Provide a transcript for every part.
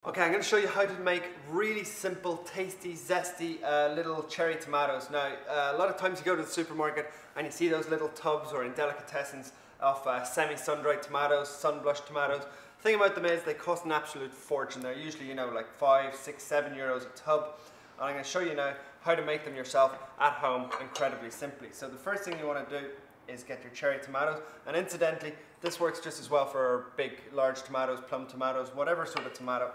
Okay, I'm going to show you how to make really simple, tasty, zesty little cherry tomatoes. Now, a lot of times you go to the supermarket and you see those little tubs or in delicatessens of semi-sun-dried tomatoes, sun-blushed tomatoes. The thing about them is they cost an absolute fortune. They're usually, like 5, 6, 7 euros a tub. And I'm going to show you now how to make them yourself at home incredibly simply. So the first thing you want to do is get your cherry tomatoes. And incidentally, this works just as well for big, large tomatoes, plum tomatoes, whatever sort of tomato.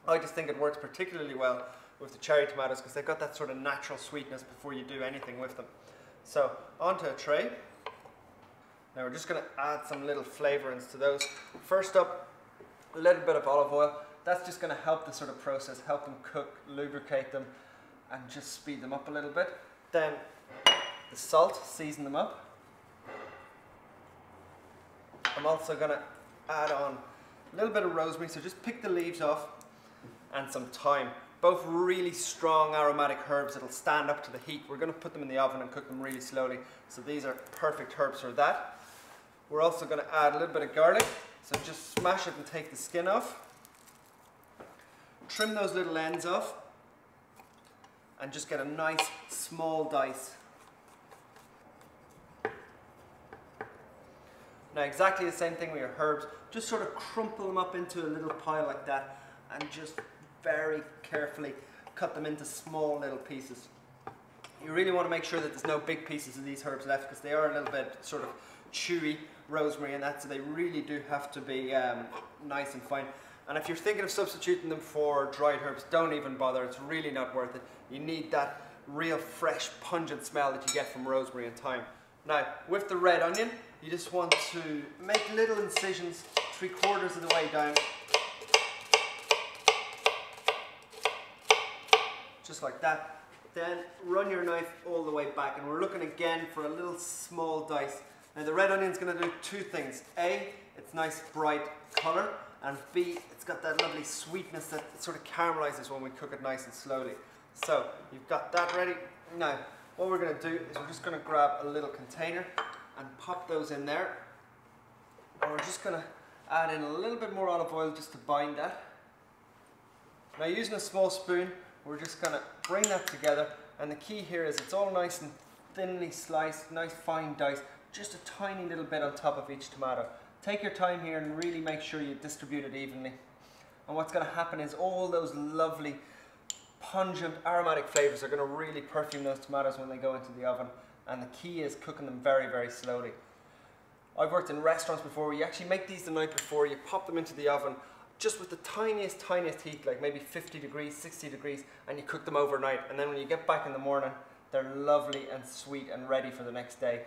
I just think it works particularly well with the cherry tomatoes because they've got that sort of natural sweetness before you do anything with them. So onto a tray. Now we're just going to add some little flavourings to those. First up, a little bit of olive oil. That's just going to help the sort of process, help them cook, lubricate them and just speed them up a little bit. Then the salt, season them up. I'm also going to add on a little bit of rosemary, so just pick the leaves off, and some thyme. Both really strong aromatic herbs that'll stand up to the heat. We're going to put them in the oven and cook them really slowly, so these are perfect herbs for that. We're also going to add a little bit of garlic, so just smash it and take the skin off. Trim those little ends off and just get a nice small dice. Now exactly the same thing with your herbs, just sort of crumple them up into a little pile like that and just very carefully cut them into small little pieces. You really want to make sure that there's no big pieces of these herbs left because they are a little bit sort of chewy, rosemary and that, so they really do have to be nice and fine. And if you're thinking of substituting them for dried herbs, don't even bother, it's really not worth it. You need that real fresh, pungent smell that you get from rosemary and thyme. Now, with the red onion, you just want to make little incisions 3/4 of the way down. Just like that. Then run your knife all the way back, and we're looking again for a little small dice. Now the red onion's going to do two things. A, it's nice bright colour, and B, it's got that lovely sweetness that sort of caramelizes when we cook it nice and slowly. So you've got that ready. Now what we're going to do is we're just going to grab a little container and pop those in there, and we're just going to add in a little bit more olive oil just to bind that. Now using a small spoon, we're just going to bring that together, and the key here is it's all nice and thinly sliced, nice fine dice, just a tiny little bit on top of each tomato. Take your time here and really make sure you distribute it evenly. And what's going to happen is all those lovely pungent aromatic flavours are going to really perfume those tomatoes when they go into the oven, and the key is cooking them very, very slowly. I've worked in restaurants before where you actually make these the night before, you pop them into the oven just with the tiniest heat, like maybe 50 degrees, 60 degrees, and you cook them overnight, and then when you get back in the morning, they're lovely and sweet and ready for the next day.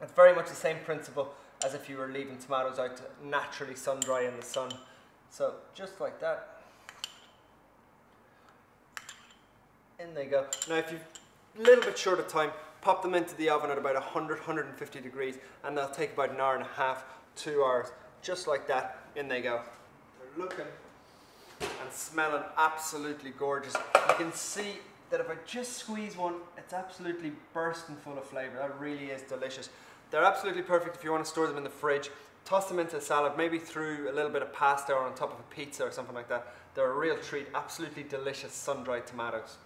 It's very much the same principle as if you were leaving tomatoes out to naturally sun dry in the sun. So just like that. In they go. Now if you're a little bit short of time, pop them into the oven at about 100, 150 degrees, and they'll take about 1.5 hours, 2 hours, just like that. In they go. They're looking and smelling absolutely gorgeous. You can see that if I just squeeze one, it's absolutely bursting full of flavour. That really is delicious. They're absolutely perfect if you want to store them in the fridge. Toss them into a salad, maybe through a little bit of pasta or on top of a pizza or something like that. They're a real treat. Absolutely delicious sun-dried tomatoes.